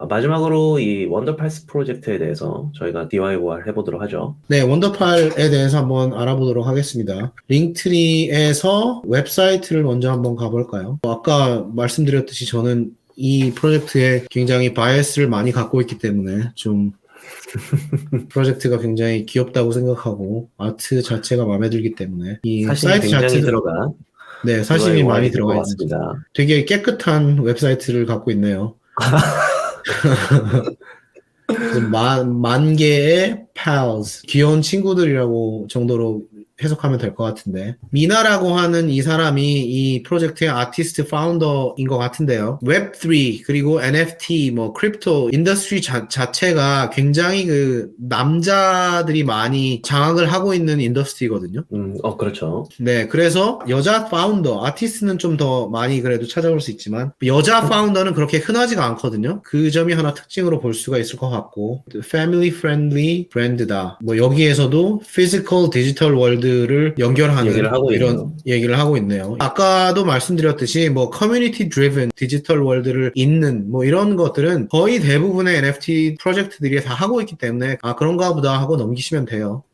마지막으로 이 원더팔스 프로젝트에 대해서 저희가 DIY 해보도록 하죠. 네, 원더팔에 대해서 한번 알아보도록 하겠습니다. 링트리에서 웹사이트를 먼저 한번 가볼까요? 아까 말씀드렸듯이 저는 이 프로젝트에 굉장히 바이어스를 많이 갖고 있기 때문에 좀 프로젝트가 굉장히 귀엽다고 생각하고 아트 자체가 마음에 들기 때문에 이 사실이 사이트 굉장히 자체도 들어간 네, 사실이 많이 DIY 된 것 들어가 있는 같습니다. 되게 깨끗한 웹사이트를 갖고 있네요. 그래서 만 개의 pals, 귀여운 친구들이라고 정도로 해석하면 될 것 같은데. 미나라고 하는 이 사람이 이 프로젝트의 아티스트 파운더인 것 같은데요. 웹3, 그리고 NFT, 뭐, 크립토, 인더스트리 자체가 굉장히 그, 남자들이 많이 장악을 하고 있는 인더스트리거든요. 그렇죠. 네, 그래서 여자 파운더, 아티스트는 좀 더 많이 그래도 찾아볼 수 있지만, 여자 파운더는 그렇게 흔하지가 않거든요. 그 점이 하나 특징으로 볼 수가 있을 것 같고, 패밀리 프렌들리 브랜드다. 뭐 여기에서도 피지컬 디지털 월드를 연결하는 얘기를 하고 이런 있네요. 얘기를 하고 있네요. 아까도 말씀드렸듯이 뭐 커뮤니티 드리븐 디지털 월드를 잇는 뭐 이런 것들은 거의 대부분의 NFT 프로젝트들이 다 하고 있기 때문에 그런가 보다 하고 넘기시면 돼요.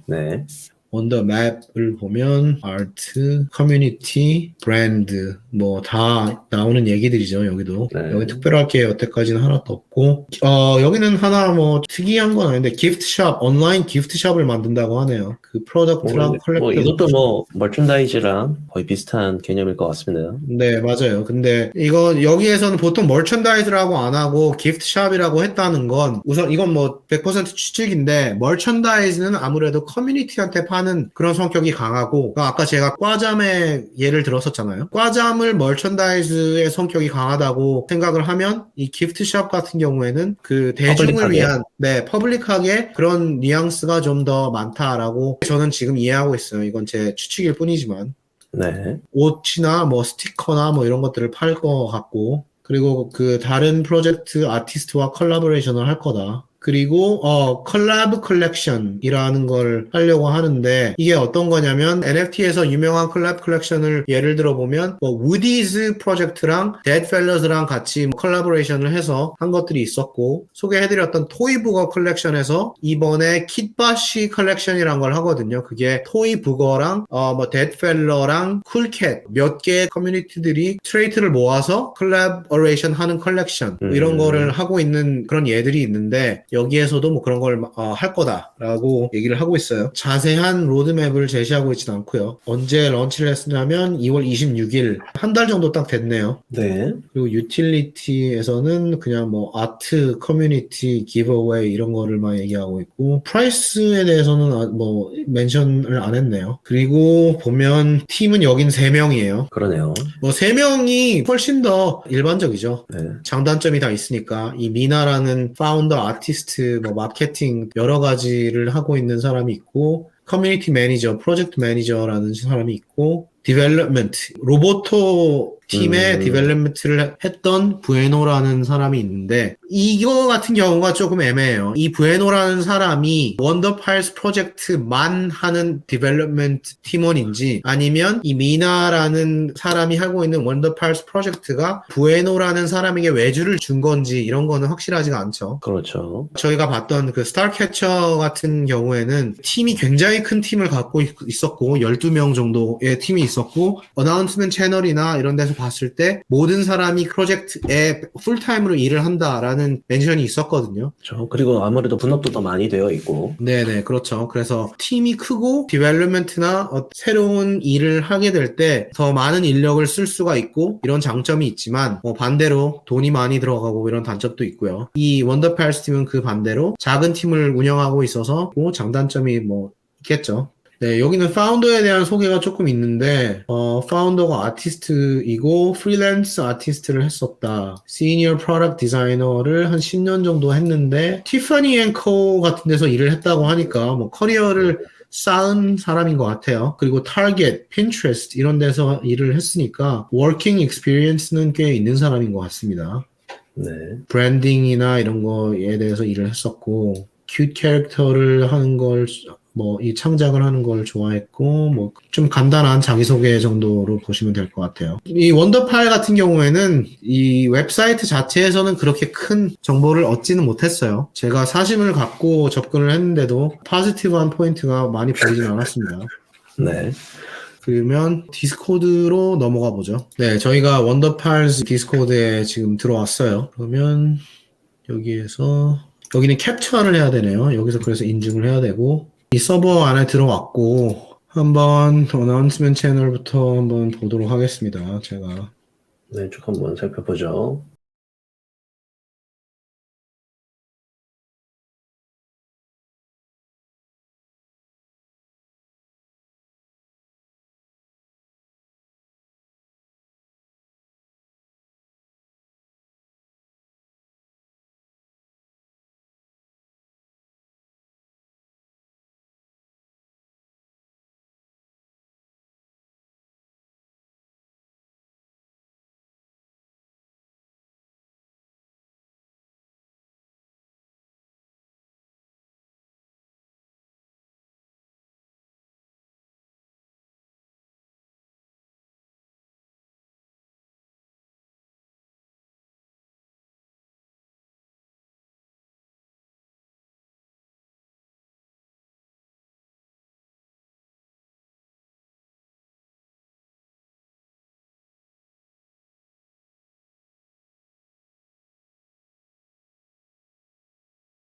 네. 언더 맵을 보면 아트, 커뮤니티, 브랜드 뭐 다 나오는 얘기들이죠. 여기도 네. 여기 특별할 게 여태까지는 하나도 없고 여기는 하나 뭐 특이한 건 아닌데 기프트샵 온라인 기프트샵을 만든다고 하네요. 그 프로덕트랑 컬렉터블 이것도 뭐 머천다이즈랑 거의 비슷한 개념일 것 같습니다. 네, 맞아요. 근데 이거 여기에서는 보통 머천다이즈라고 안 하고 기프트샵이라고 했다는 건 우선 이건 뭐 100% 추측인데 머천다이즈는 아무래도 커뮤니티한테 파는 그런 성격이 강하고 아까 제가 과잠의 예를 들었었잖아요. 과잠을 머천다이즈의 성격이 강하다고 생각을 하면 이 기프트샵 같은 경우에는 그 대중을 퍼블릭하게. 위한 퍼블릭하게 그런 뉘앙스가 좀 더 많다라고 저는 지금 이해하고 있어요. 이건 제 추측일 뿐이지만. 네. 옷이나 뭐 스티커나 뭐 이런 것들을 팔 것 같고, 그리고 그 다른 프로젝트 아티스트와 컬라보레이션을 할 거다. 그리고 컬라브 컬렉션이라는 걸 하려고 하는데 이게 어떤 거냐면 NFT에서 유명한 컬라브 컬렉션을 예를 들어 보면 뭐 우디즈 프로젝트랑 데드펠러스랑 같이 컬라보레이션을 해서 한 것들이 있었고 소개해드렸던 토이부거 컬렉션에서 이번에 킷바시 컬렉션이란 걸 하거든요. 그게 토이부거랑 뭐 데드펠러랑 쿨캣 몇 개의 커뮤니티들이 트레이트를 모아서 컬라보레이션 하는 컬렉션 뭐 이런 거를 하고 있는 그런 예들이 있는데 여기에서도 뭐 그런 걸 할 거다라고 얘기를 하고 있어요. 자세한 로드맵을 제시하고 있진 않고요. 언제 런치를 했으냐면 2월 26일 한 달 정도 딱 됐네요. 네. 그리고 유틸리티에서는 그냥 뭐 아트, 커뮤니티, 기브어웨이 이런 거를 막 얘기하고 있고 프라이스에 대해서는 뭐 멘션을 안 했네요. 그리고 보면 팀은 여긴 3명이에요. 그러네요. 뭐 3명이 훨씬 더 일반적이죠. 네. 장단점이 다 있으니까 이 미나라는 파운더, 아티스트, 뭐 마케팅 여러 가지를 하고 있는 사람이 있고 커뮤니티 매니저, 프로젝트 매니저라는 사람이 있고 디벨롭먼트, 로보토 팀의 디벨롭먼트를 했던 부에노라는 사람이 있는데 이거 같은 경우가 조금 애매해요. 이 부에노라는 사람이 원더팔스 프로젝트만 하는 디벨롭먼트 팀원인지 아니면 이 미나라는 사람이 하고 있는 원더팔스 프로젝트가 부에노라는 사람에게 외주를 준 건지 이런 거는 확실하지가 않죠. 그렇죠. 저희가 봤던 그 스타캐쳐 같은 경우에는 팀이 굉장히 큰 팀을 갖고 있었고 12명 정도의 팀이 있었고 어나운스먼트 채널이나 이런 데서 봤을 때 모든 사람이 프로젝트에 풀타임으로 일을 한다라는 멘션이 있었거든요. 그렇죠. 그리고 아무래도 분업도 더 많이 되어 있고. 네네, 그렇죠. 그래서 팀이 크고 디벨롭먼트나 새로운 일을 하게 될 때 더 많은 인력을 쓸 수가 있고 이런 장점이 있지만 반대로 돈이 많이 들어가고 이런 단점도 있고요. 이 원더팔스 팀은 그 반대로 작은 팀을 운영하고 있어서 장단점이 뭐 있겠죠. 네, 여기는 파운더에 대한 소개가 조금 있는데, 파운더가 아티스트이고, 프리랜서 아티스트를 했었다. 시니어 프로덕트 디자이너를 한 10년 정도 했는데, 티파니 앤 코 같은 데서 일을 했다고 하니까, 뭐, 커리어를 쌓은 사람인 것 같아요. 그리고 타겟, 핀트레스트 이런 데서 일을 했으니까, 워킹 익스피리언스는 꽤 있는 사람인 것 같습니다. 네. 브랜딩이나 이런 거에 대해서 일을 했었고, 큐트 캐릭터를 하는 걸 뭐 이 창작을 하는 걸 좋아했고 뭐 좀 간단한 자기소개 정도로 보시면 될 것 같아요. 이 원더파일 같은 경우에는 이 웹사이트 자체에서는 그렇게 큰 정보를 얻지는 못했어요. 제가 사심을 갖고 접근을 했는데도 포지티브한 포인트가 많이 보이진 않았습니다. 네. 그러면 디스코드로 넘어가 보죠. 네, 저희가 원더파일스 디스코드에 지금 들어왔어요. 그러면 여기에서 여기는 캡처를 해야 되네요. 여기서 그래서 인증을 해야 되고 이 서버 안에 들어왔고 한번 어나운스먼트 채널부터 한번 보도록 하겠습니다. 제가 네, 쭉 한번 살펴보죠.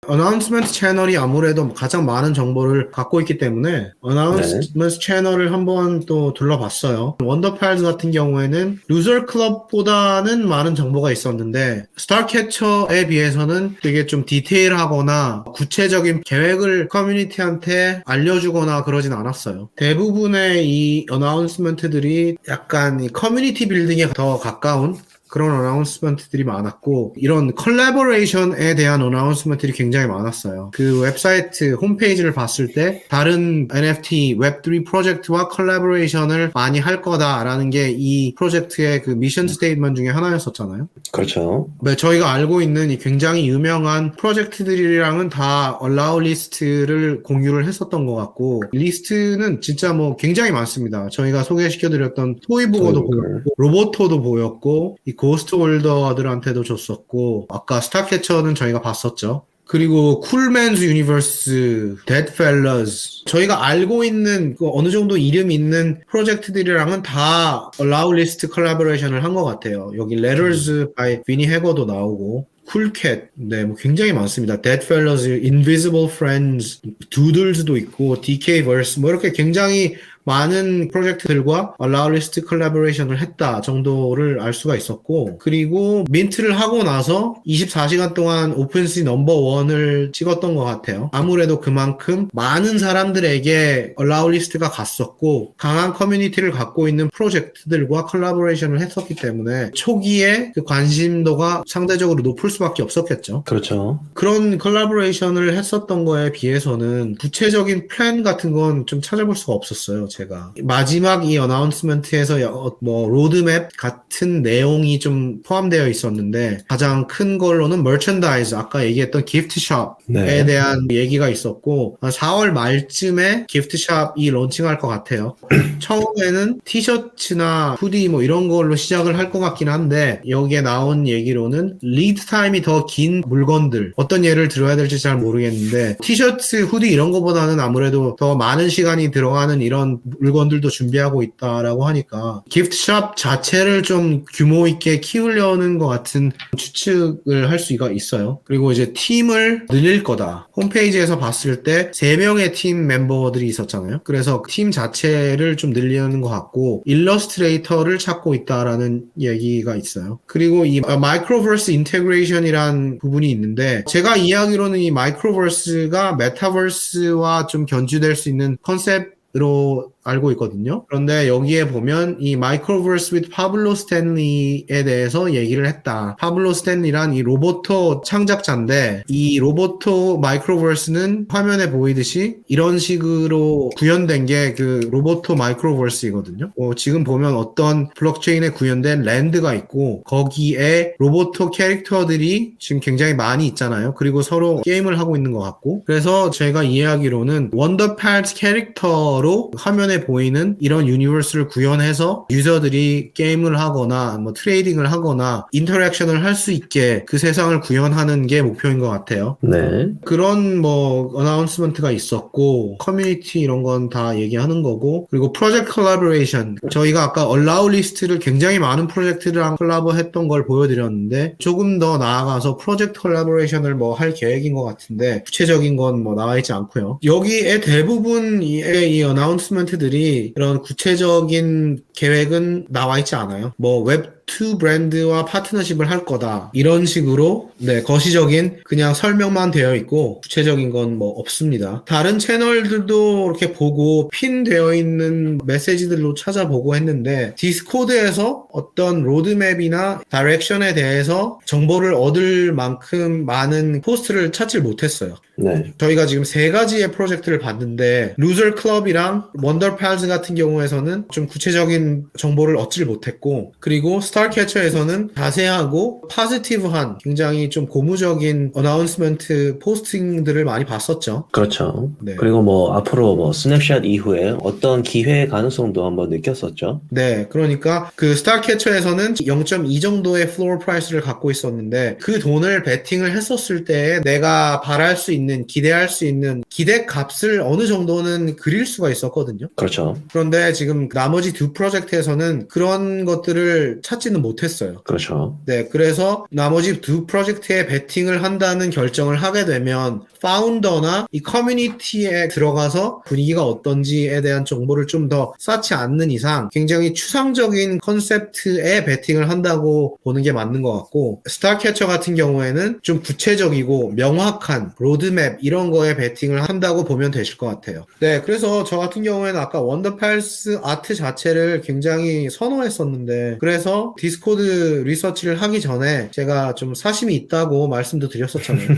어나운스먼트 채널이 아무래도 가장 많은 정보를 갖고 있기 때문에 네. 어나운스먼트 채널을 한번 또 둘러봤어요. 원더파일즈 같은 경우에는 루저 클럽보다는 많은 정보가 있었는데 스타캐쳐에 비해서는 되게 좀 디테일하거나 구체적인 계획을 커뮤니티한테 알려주거나 그러진 않았어요. 대부분의 이 어나운스먼트들이 약간 이 커뮤니티 빌딩에 더 가까운 그런 어나운스먼트들이 많았고 이런 컬래버레이션에 대한 어나운스먼트들이 굉장히 많았어요. 그 웹사이트 홈페이지를 봤을 때 다른 NFT 웹3 프로젝트와 컬래버레이션을 많이 할 거다라는 게 이 프로젝트의 그 미션 스테이트먼트 중에 하나였었잖아요. 그렇죠. 네, 저희가 알고 있는 이 굉장히 유명한 프로젝트들이랑은 다 allow 리스트를 공유를 했었던 것 같고 리스트는 진짜 뭐 굉장히 많습니다. 저희가 소개시켜드렸던 토이보고도 보였고 로보토도 보였고 이 고스트 홀더들한테도 줬었고 아까 스타캐쳐는 저희가 봤었죠. 그리고 쿨맨즈 유니버스, 데드펠러스 저희가 알고 있는 그 어느 정도 이름 있는 프로젝트들이랑은 다 allow 리스트 컬래버레이션을 한 것 같아요. 여기 letters by 비니 해거도 나오고 쿨캣, 네, 뭐 굉장히 많습니다. 데드펠러스, Invisible Friends, 두들즈도 있고 DKverse 뭐 이렇게 굉장히 많은 프로젝트들과 allow list 컬래버레이션을 했다 정도를 알 수가 있었고 그리고 민트를 하고 나서 24시간 동안 오픈시 넘버1을 찍었던 것 같아요. 아무래도 그만큼 많은 사람들에게 allow list가 갔었고 강한 커뮤니티를 갖고 있는 프로젝트들과 컬래버레이션을 했었기 때문에 초기에 그 관심도가 상대적으로 높을 수밖에 없었겠죠. 그렇죠. 그런 컬래버레이션을 했었던 거에 비해서는 구체적인 플랜 같은 건 좀 찾아볼 수가 없었어요. 제가 마지막 이 어나운스먼트에서 뭐 로드맵 같은 내용이 좀 포함되어 있었는데 가장 큰 걸로는 머천다이즈 아까 얘기했던 기프트숍에 네. 대한 얘기가 있었고 4월 말쯤에 기프트숍이 론칭할 것 같아요. 처음에는 티셔츠나 후디 뭐 이런 걸로 시작을 할 것 같긴 한데 여기에 나온 얘기로는 리드 타임이 더 긴 물건들 어떤 예를 들어야 될지 잘 모르겠는데 티셔츠 후디 이런 거보다는 아무래도 더 많은 시간이 들어가는 이런 물건들도 준비하고 있다라고 하니까 기프트숍 자체를 좀 규모 있게 키우려는 것 같은 추측을 할 수가 있어요. 그리고 이제 팀을 늘릴 거다. 홈페이지에서 봤을 때 3명의 팀 멤버들이 있었잖아요. 그래서 팀 자체를 좀 늘리는 것 같고 일러스트레이터를 찾고 있다라는 얘기가 있어요. 그리고 이 마이크로버스 인테그레이션이란 부분이 있는데 제가 이해하기로는 이 마이크로버스가 메타버스와 좀 견주될 수 있는 컨셉으로 알고 있거든요. 그런데 여기에 보면 이 Microverse with Pablo Stanley에 대해서 얘기를 했다. 파블로 스탠리란 이 로보토 창작자인데 이 로보토 마이크로버스는 화면에 보이듯이 이런 식으로 구현된 게 그 로보토 마이크로버스이거든요. 지금 보면 어떤 블록체인에 구현된 랜드가 있고 거기에 로보토 캐릭터들이 지금 굉장히 많이 있잖아요. 그리고 서로 게임을 하고 있는 것 같고 그래서 제가 이해하기로는 원더팔스 캐릭터로 화면에 보이는 이런 유니버스를 구현해서 유저들이 게임을 하거나 뭐 트레이딩을 하거나 인터랙션을 할 수 있게 그 세상을 구현하는 게 목표인 것 같아요. 네. 그런 뭐 어나운스먼트가 있었고 커뮤니티 이런 건 다 얘기하는 거고 그리고 프로젝트 콜라보레이션 저희가 아까 allow 리스트를 굉장히 많은 프로젝트랑 콜라보 했던 걸 보여드렸는데 조금 더 나아가서 프로젝트 콜라보레이션을 뭐 할 계획인 것 같은데 구체적인 건 뭐 나와 있지 않고요. 여기에 대부분 이 어나운스먼트들이 이런 구체적인 계획은 나와 있지 않아요. 뭐 웹2 브랜드와 파트너십을 할 거다. 이런 식으로 거시적인 그냥 설명만 되어 있고 구체적인 건 뭐 없습니다. 다른 채널들도 이렇게 보고 핀 되어 있는 메시지들로 찾아보고 했는데 디스코드에서 어떤 로드맵이나 다이렉션에 대해서 정보를 얻을 만큼 많은 포스트를 찾질 못했어요. 네. 저희가 지금 세 가지의 프로젝트를 봤는데 루저 클럽이랑 원더팔즈 같은 경우에서는 좀 구체적인 정보를 얻질 못했고 그리고 스타캐쳐에서는 자세하고 포지티브한 굉장히 좀 고무적인 어나운스먼트 포스팅들을 많이 봤었죠. 그렇죠. 네. 그리고 뭐 앞으로 뭐 스냅샷 이후에 어떤 기회의 가능성도 한번 느꼈었죠. 네, 그러니까 그 스타캐쳐에서는 0.2 정도의 플로어 프라이스를 갖고 있었는데 그 돈을 베팅을 했었을 때 내가 바랄 수 있는 기대할 수 있는 기대 값을 어느 정도는 그릴 수가 있었거든요. 그렇죠. 그런데 지금 나머지 두 프로젝트에서는 그런 것들을 찾지는 못했어요. 그렇죠. 네, 그래서 나머지 두 프로젝트에 베팅을 한다는 결정을 하게 되면 파운더나 이 커뮤니티에 들어가서 분위기가 어떤지에 대한 정보를 좀 더 쌓지 않는 이상 굉장히 추상적인 컨셉트에 베팅을 한다고 보는 게 맞는 것 같고 스타캐쳐 같은 경우에는 좀 구체적이고 명확한 로드맵 이런 거에 베팅을 한다고 보면 되실 것 같아요. 네, 그래서 저 같은 경우에는 아까 원더팔스 아트 자체를 굉장히 선호했었는데 그래서 디스코드 리서치를 하기 전에 제가 좀 사심이 있다고 말씀도 드렸었잖아요.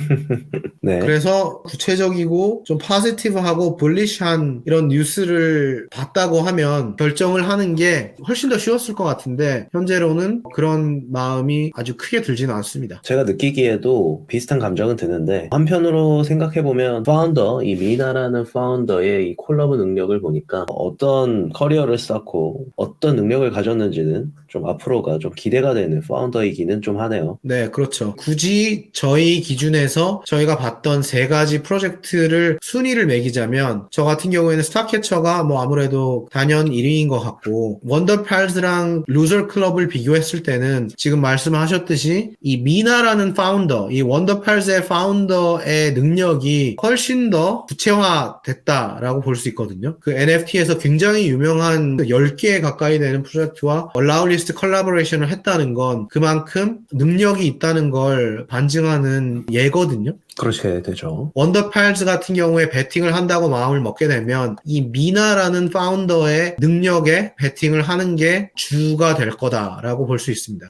네. 그래서 구체적이고 좀 포지티브하고 불리시한 이런 뉴스를 봤다고 하면 결정을 하는 게 훨씬 더 쉬웠을 것 같은데 현재로는 그런 마음이 아주 크게 들지는 않습니다. 제가 느끼기에도 비슷한 감정은 드는데 한편으로 생각해보면 이 미나라는 파운더의 이 콜라보 능력을 보니까 어떤 커리어를 쌓고 어떤 능력을 가졌는지는 좀 앞으로가 좀 기대가 되는 파운더이기는 좀 하네요. 네, 그렇죠. 굳이 저희 기준에서 저희가 봤던 세 가지 프로젝트를 순위를 매기자면 저 같은 경우에는 스타캐쳐가 뭐 아무래도 단연 1위인 것 같고 원더팔즈랑 루저 클럽을 비교했을 때는 지금 말씀하셨듯이 이 미나라는 파운더, 이 원더팔즈의 파운더의 능력이 훨씬 더 구체화됐다라고 볼 수 있거든요. 그 NFT에서 굉장히 유명한 10개 가까이 되는 프로젝트와 얼라울리스트 컬라보레이션을 했다는 건 그만큼 능력이 있다는 걸 반증하는 예거든요. 그렇게 되죠. 원더팔즈 같은 경우에 베팅을 한다고 마음을 먹게 되면 이 미나라는 파운더의 능력에 베팅을 하는 게 주가 될 거다라고 볼 수 있습니다.